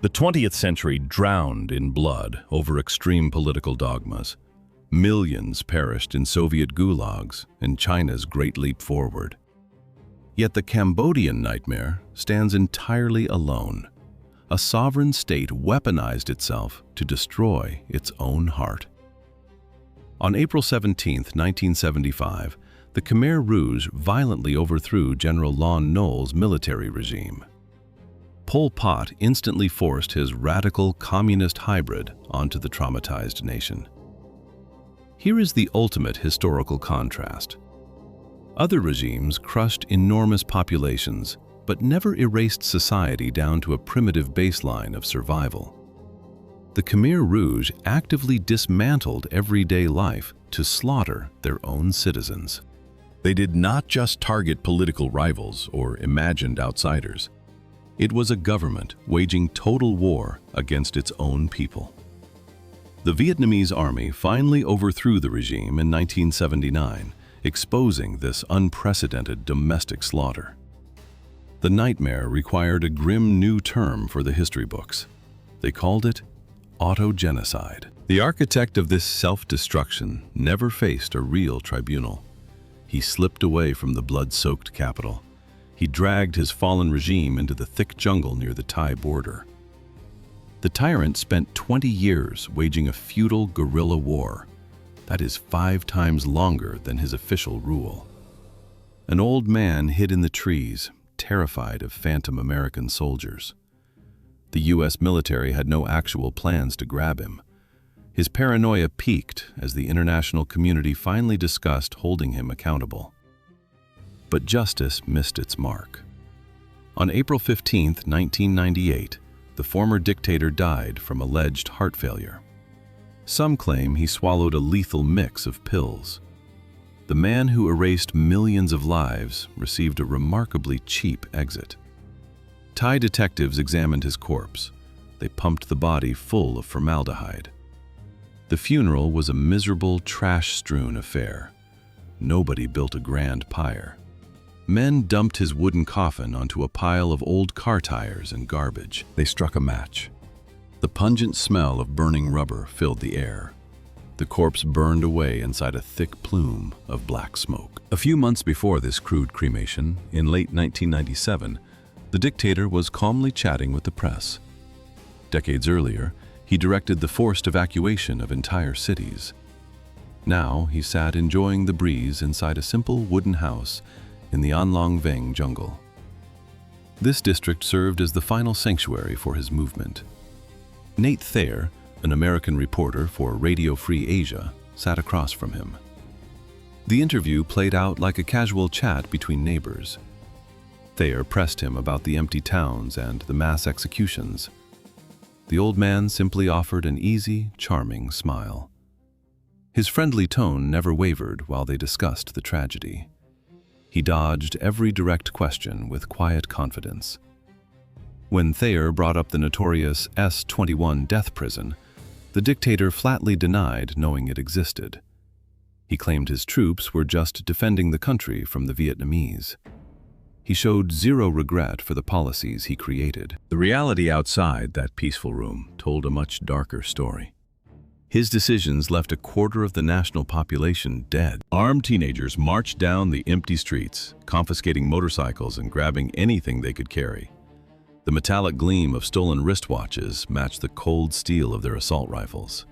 The 20th century drowned in blood over extreme political dogmas. Millions perished in Soviet gulags and China's Great Leap Forward. Yet the Cambodian nightmare stands entirely alone. A sovereign state weaponized itself to destroy its own heart. On April 17, 1975, the Khmer Rouge violently overthrew General Lon Nol's military regime. Pol Pot instantly forced his radical communist hybrid onto the traumatized nation. Here is the ultimate historical contrast. Other regimes crushed enormous populations, but never erased society down to a primitive baseline of survival. The Khmer Rouge actively dismantled everyday life to slaughter their own citizens. They did not just target political rivals or imagined outsiders. It was a government waging total war against its own people. The Vietnamese army finally overthrew the regime in 1979, exposing this unprecedented domestic slaughter. The nightmare required a grim new term for the history books. They called it autogenocide. The architect of this self-destruction never faced a real tribunal. He slipped away from the blood-soaked capital. He dragged his fallen regime into the thick jungle near the Thai border. The tyrant spent 20 years waging a feudal guerrilla war. That is 5 times longer than his official rule. An old man hid in the trees, terrified of phantom American soldiers. The U.S. military had no actual plans to grab him. His paranoia peaked as the international community finally discussed holding him accountable. But justice missed its mark. On April 15, 1998, the former dictator died from alleged heart failure. Some claim he swallowed a lethal mix of pills. The man who erased millions of lives received a remarkably cheap exit. Thai detectives examined his corpse. They pumped the body full of formaldehyde. The funeral was a miserable, trash-strewn affair. Nobody built a grand pyre. Men dumped his wooden coffin onto a pile of old car tires and garbage. They struck a match. The pungent smell of burning rubber filled the air. The corpse burned away inside a thick plume of black smoke. A few months before this crude cremation, in late 1997, the dictator was calmly chatting with the press. Decades earlier, he directed the forced evacuation of entire cities. Now he sat enjoying the breeze inside a simple wooden house in the An Long Veng jungle. This district served as the final sanctuary for his movement. Nate Thayer, an American reporter for Radio Free Asia, sat across from him. The interview played out like a casual chat between neighbors. Thayer pressed him about the empty towns and the mass executions. The old man simply offered an easy, charming smile. His friendly tone never wavered while they discussed the tragedy. He dodged every direct question with quiet confidence. When Thayer brought up the notorious S-21 death prison, the dictator flatly denied knowing it existed. He claimed his troops were just defending the country from the Vietnamese. He showed zero regret for the policies he created. The reality outside that peaceful room told a much darker story. His decisions left a quarter of the national population dead. Armed teenagers marched down the empty streets, confiscating motorcycles and grabbing anything they could carry. The metallic gleam of stolen wristwatches matched the cold steel of their assault rifles.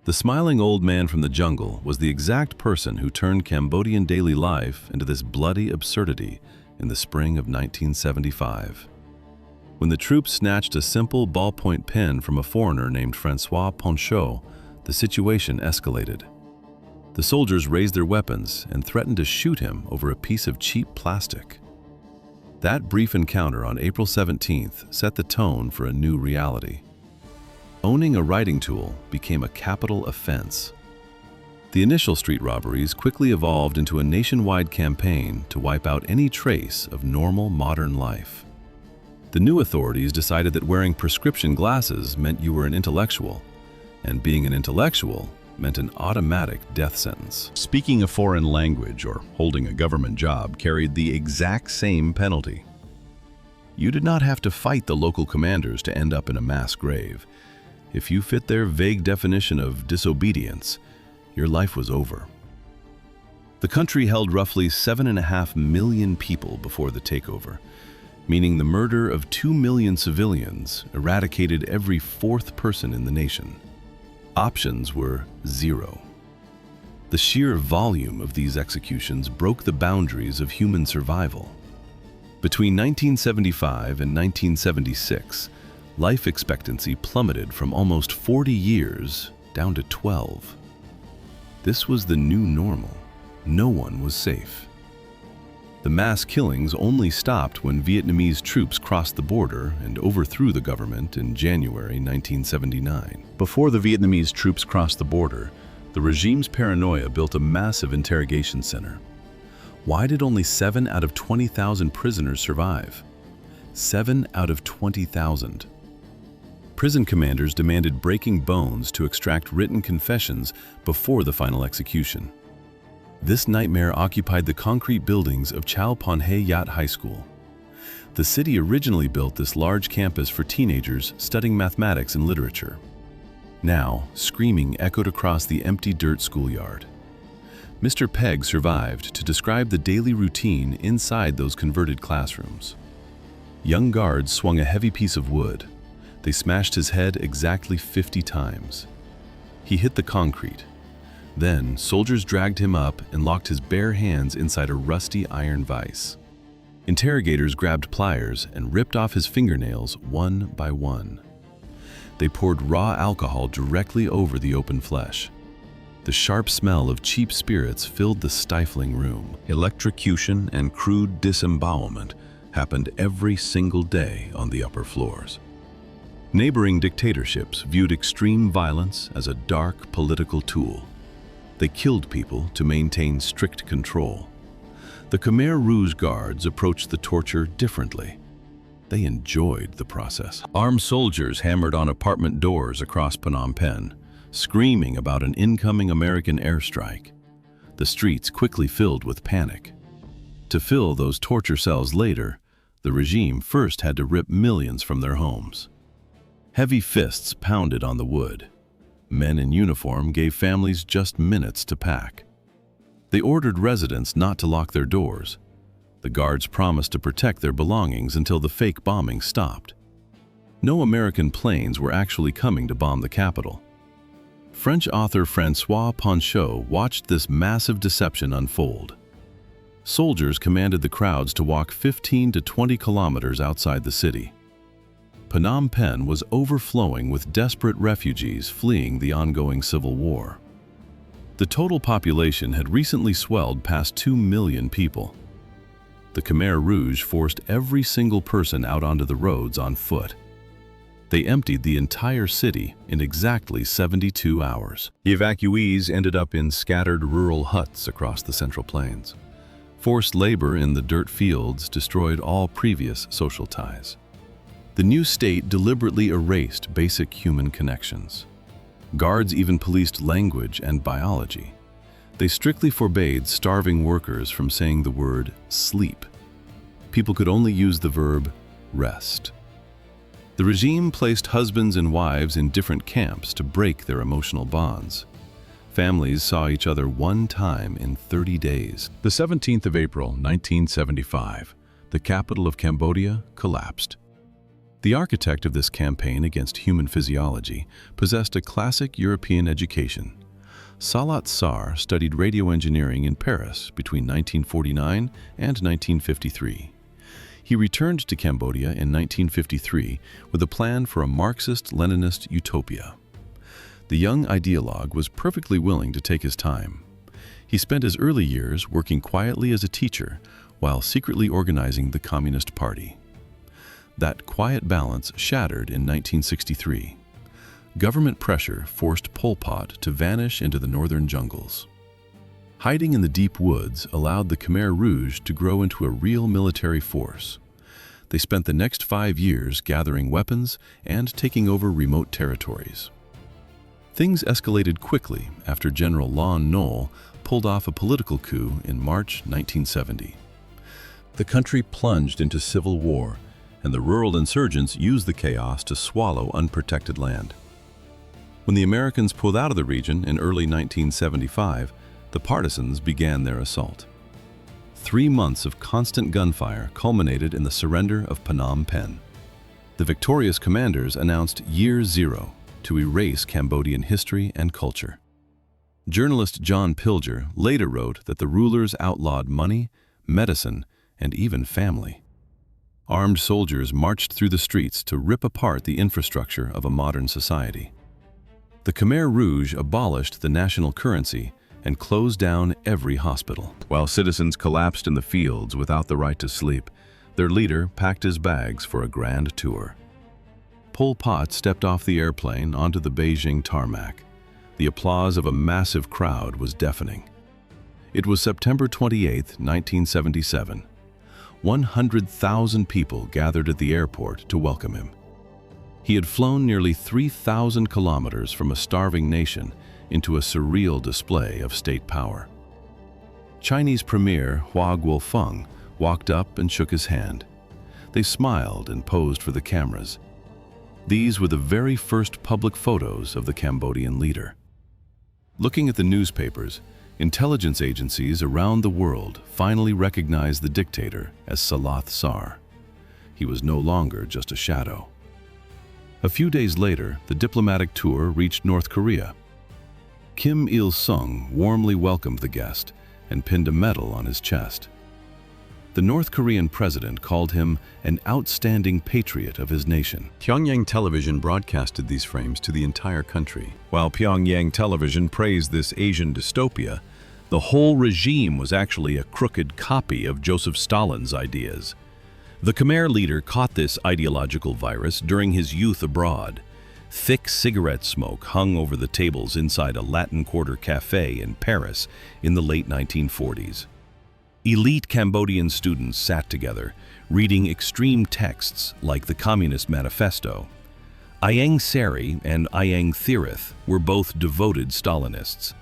The smiling old man from the jungle was the exact person who turned Cambodian daily life into this bloody absurdity in the spring of 1975. When the troops snatched a simple ballpoint pen from a foreigner named Francois Ponchot, the situation escalated. The soldiers raised their weapons and threatened to shoot him over a piece of cheap plastic. That brief encounter on April 17th set the tone for a new reality. Owning a writing tool became a capital offense. The initial street robberies quickly evolved into a nationwide campaign to wipe out any trace of normal modern life. The new authorities decided that wearing prescription glasses meant you were an intellectual, and being an intellectual meant an automatic death sentence. Speaking a foreign language or holding a government job carried the exact same penalty. You did not have to fight the local commanders to end up in a mass grave. If you fit their vague definition of disobedience, your life was over. The country held roughly 7.5 million people before the takeover, meaning the murder of 2 million civilians eradicated every fourth person in the nation. Options were zero. The sheer volume of these executions broke the boundaries of human survival. Between 1975 and 1976, life expectancy plummeted from almost 40 years down to 12. This was the new normal. No one was safe. The mass killings only stopped when Vietnamese troops crossed the border and overthrew the government in January 1979. Before the Vietnamese troops crossed the border, the regime's paranoia built a massive interrogation center. Why did only 7 out of 20,000 prisoners survive? 7 out of 20,000. Prison commanders demanded breaking bones to extract written confessions before the final execution. This nightmare occupied the concrete buildings of Chao Pon He Yat High School. The city originally built this large campus for teenagers studying mathematics and literature. Now, screaming echoed across the empty dirt schoolyard. Mr. Pegg survived to describe the daily routine inside those converted classrooms. Young guards swung a heavy piece of wood. They smashed his head exactly 50 times. He hit the concrete. Then, soldiers dragged him up and locked his bare hands inside a rusty iron vise. Interrogators grabbed pliers and ripped off his fingernails one by one. They poured raw alcohol directly over the open flesh. The sharp smell of cheap spirits filled the stifling room. Electrocution and crude disembowelment happened every single day on the upper floors. Neighboring dictatorships viewed extreme violence as a dark political tool. They killed people to maintain strict control. The Khmer Rouge guards approached the torture differently. They enjoyed the process. Armed soldiers hammered on apartment doors across Phnom Penh, screaming about an incoming American airstrike. The streets quickly filled with panic. To fill those torture cells later, the regime first had to rip millions from their homes. Heavy fists pounded on the wood. Men in uniform gave families just minutes to pack. They ordered residents not to lock their doors. The guards promised to protect their belongings until the fake bombing stopped. No American planes were actually coming to bomb the capital. French author François Ponchot watched this massive deception unfold. Soldiers commanded the crowds to walk 15 to 20 kilometers outside the city. Phnom Penh was overflowing with desperate refugees fleeing the ongoing civil war. The total population had recently swelled past 2 million people. The Khmer Rouge forced every single person out onto the roads on foot. They emptied the entire city in exactly 72 hours. The evacuees ended up in scattered rural huts across the Central Plains. Forced labor in the dirt fields destroyed all previous social ties. The new state deliberately erased basic human connections. Guards even policed language and biology. They strictly forbade starving workers from saying the word sleep. People could only use the verb rest. The regime placed husbands and wives in different camps to break their emotional bonds. Families saw each other one time in 30 days. The 17th of April, 1975, the capital of Cambodia collapsed. The architect of this campaign against human physiology possessed a classic European education. Salat Sar studied radio engineering in Paris between 1949 and 1953. He returned to Cambodia in 1953 with a plan for a Marxist-Leninist utopia. The young ideologue was perfectly willing to take his time. He spent his early years working quietly as a teacher while secretly organizing the Communist Party. That quiet balance shattered in 1963. Government pressure forced Pol Pot to vanish into the northern jungles. Hiding in the deep woods allowed the Khmer Rouge to grow into a real military force. They spent the next 5 years gathering weapons and taking over remote territories. Things escalated quickly after General Lon Nol pulled off a political coup in March 1970. The country plunged into civil war, and the rural insurgents used the chaos to swallow unprotected land. When the Americans pulled out of the region in early 1975, the partisans began their assault. 3 months of constant gunfire culminated in the surrender of Phnom Penh. The victorious commanders announced Year Zero to erase Cambodian history and culture. Journalist John Pilger later wrote that the rulers outlawed money, medicine, and even family. Armed soldiers marched through the streets to rip apart the infrastructure of a modern society. The Khmer Rouge abolished the national currency and closed down every hospital. While citizens collapsed in the fields without the right to sleep, their leader packed his bags for a grand tour. Pol Pot stepped off the airplane onto the Beijing tarmac. The applause of a massive crowd was deafening. It was September 28, 1977. 100,000 people gathered at the airport to welcome him. He had flown nearly 3,000 kilometers from a starving nation into a surreal display of state power. Chinese Premier Hua Guofeng walked up and shook his hand. They smiled and posed for the cameras. These were the very first public photos of the Cambodian leader. Looking at the newspapers, intelligence agencies around the world finally recognized the dictator as Salath Sar. He was no longer just a shadow. A few days later, the diplomatic tour reached North Korea. Kim Il-sung warmly welcomed the guest and pinned a medal on his chest. The North Korean president called him an outstanding patriot of his nation. Pyongyang television broadcasted these frames to the entire country. While Pyongyang television praised this Asian dystopia, the whole regime was actually a crooked copy of Joseph Stalin's ideas. The Khmer leader caught this ideological virus during his youth abroad. Thick cigarette smoke hung over the tables inside a Latin Quarter cafe in Paris in the late 1940s. Elite Cambodian students sat together, reading extreme texts like the Communist Manifesto. Ieng Sary and Ieng Thirith were both devoted Stalinists.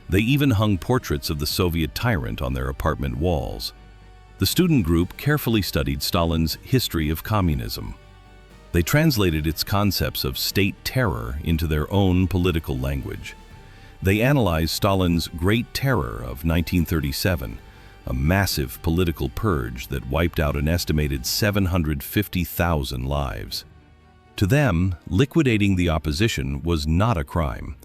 They even hung portraits of the Soviet tyrant on their apartment walls. The student group carefully studied Stalin's History of Communism. They translated its concepts of state terror into their own political language. They analyzed Stalin's Great Terror of 1937, a massive political purge that wiped out an estimated 750,000 lives. To them, liquidating the opposition was not a crime.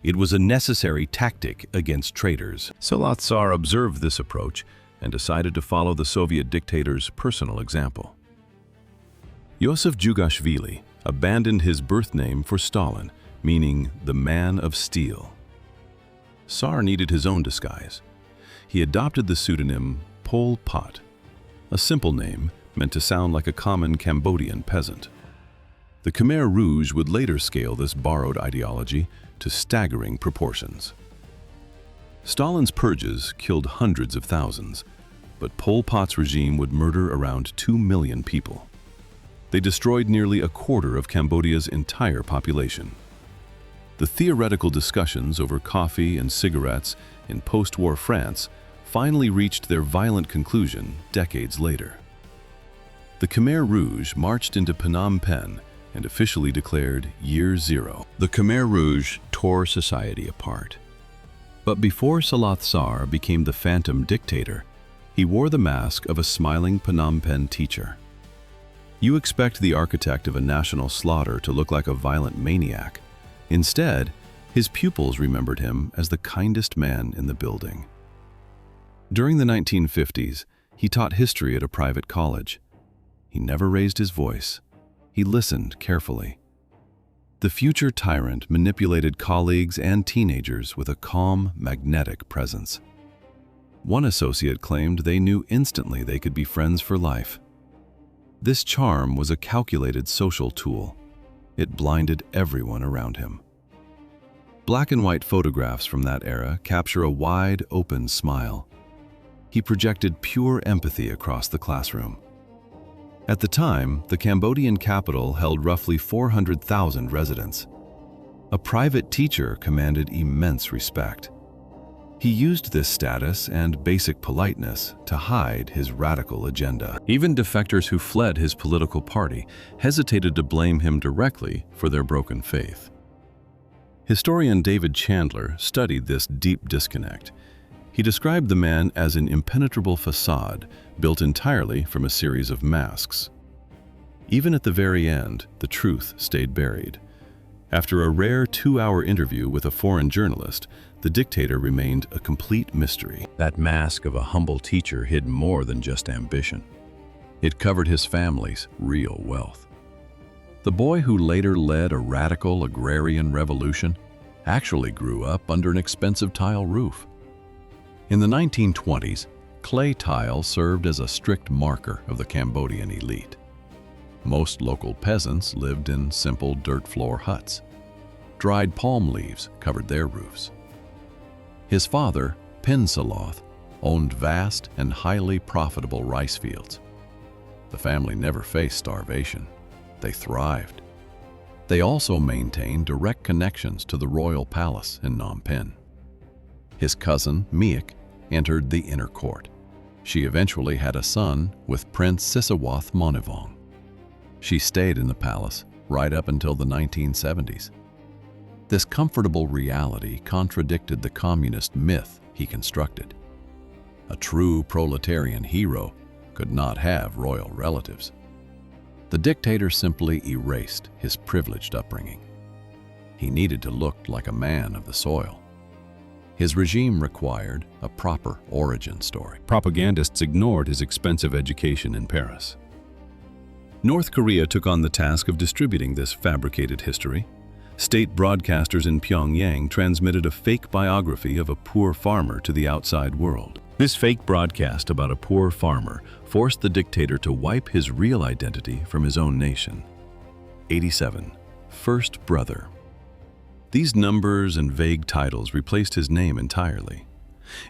It was a necessary tactic against traitors. Salath Sar observed this approach and decided to follow the Soviet dictator's personal example. Joseph Jugashvili abandoned his birth name for Stalin, meaning the man of steel. Sar needed his own disguise. He adopted the pseudonym Pol Pot, a simple name meant to sound like a common Cambodian peasant. The Khmer Rouge would later scale this borrowed ideology to staggering proportions. Stalin's purges killed hundreds of thousands, but Pol Pot's regime would murder around 2 million people. They destroyed nearly a quarter of Cambodia's entire population. The theoretical discussions over coffee and cigarettes in post-war France finally reached their violent conclusion decades later. The Khmer Rouge marched into Phnom Penh and officially declared Year Zero. The Khmer Rouge tore society apart. But before Salath Sar became the phantom dictator, he wore the mask of a smiling Phnom Penh teacher. You expect the architect of a national slaughter to look like a violent maniac. Instead, his pupils remembered him as the kindest man in the building. During the 1950s, he taught history at a private college. He never raised his voice. He listened carefully. The future tyrant manipulated colleagues and teenagers with a calm, magnetic presence. One associate claimed they knew instantly they could be friends for life. This charm was a calculated social tool. It blinded everyone around him. Black and white photographs from that era capture a wide, open smile. He projected pure empathy across the classroom. At the time, the Cambodian capital held roughly 400,000 residents. A private teacher commanded immense respect. He used this status and basic politeness to hide his radical agenda. Even defectors who fled his political party hesitated to blame him directly for their broken faith. Historian David Chandler studied this deep disconnect. He described the man as an impenetrable facade built entirely from a series of masks. Even at the very end, the truth stayed buried. After a rare 2-hour interview with a foreign journalist, the dictator remained a complete mystery. That mask of a humble teacher hid more than just ambition. It covered his family's real wealth. The boy who later led a radical agrarian revolution actually grew up under an expensive tile roof. In the 1920s, clay tile served as a strict marker of the Cambodian elite. Most local peasants lived in simple dirt floor huts. Dried palm leaves covered their roofs. His father, Pinsaloth, owned vast and highly profitable rice fields. The family never faced starvation. They thrived. They also maintained direct connections to the royal palace in Phnom Penh. His cousin, Miek, entered the inner court. She eventually had a son with Prince Sisawath Monivong. She stayed in the palace right up until the 1970s. This comfortable reality contradicted the communist myth he constructed. A true proletarian hero could not have royal relatives. The dictator simply erased his privileged upbringing. He needed to look like a man of the soil. His regime required a proper origin story. Propagandists ignored his expensive education in Paris. North Korea took on the task of distributing this fabricated history. State broadcasters in Pyongyang transmitted a fake biography of a poor farmer to the outside world. This fake broadcast about a poor farmer forced the dictator to wipe his real identity from his own nation. 87. First brother. These numbers and vague titles replaced his name entirely.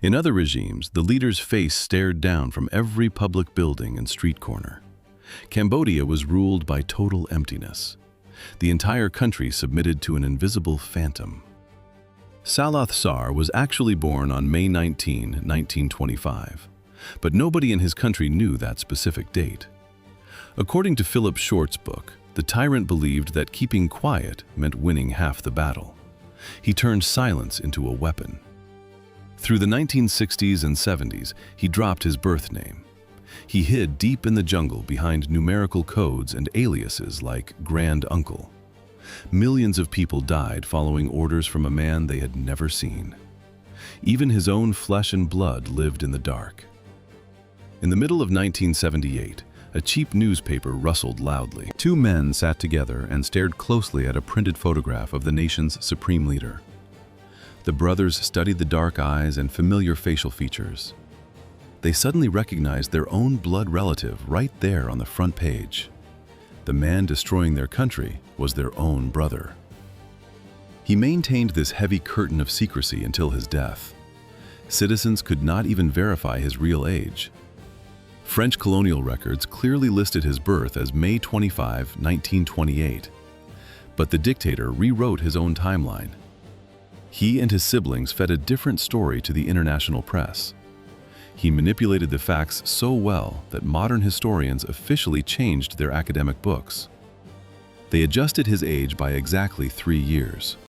In other regimes, the leader's face stared down from every public building and street corner. Cambodia was ruled by total emptiness. The entire country submitted to an invisible phantom. Salath Sar was actually born on May 19, 1925, but nobody in his country knew that specific date. According to Philip Short's book, the tyrant believed that keeping quiet meant winning half the battle. He turned silence into a weapon. Through the 1960s and 70s, he dropped his birth name. He hid deep in the jungle behind numerical codes and aliases like Grand Uncle. Millions of people died following orders from a man they had never seen. Even his own flesh and blood lived in the dark. In the middle of 1978, a cheap newspaper rustled loudly. Two men sat together and stared closely at a printed photograph of the nation's supreme leader. The brothers studied the dark eyes and familiar facial features. They suddenly recognized their own blood relative right there on the front page. The man destroying their country was their own brother. He maintained this heavy curtain of secrecy until his death. Citizens could not even verify his real age. French colonial records clearly listed his birth as May 25, 1928. But the dictator rewrote his own timeline. He and his siblings fed a different story to the international press. He manipulated the facts so well that modern historians officially changed their academic books. They adjusted his age by exactly 3 years.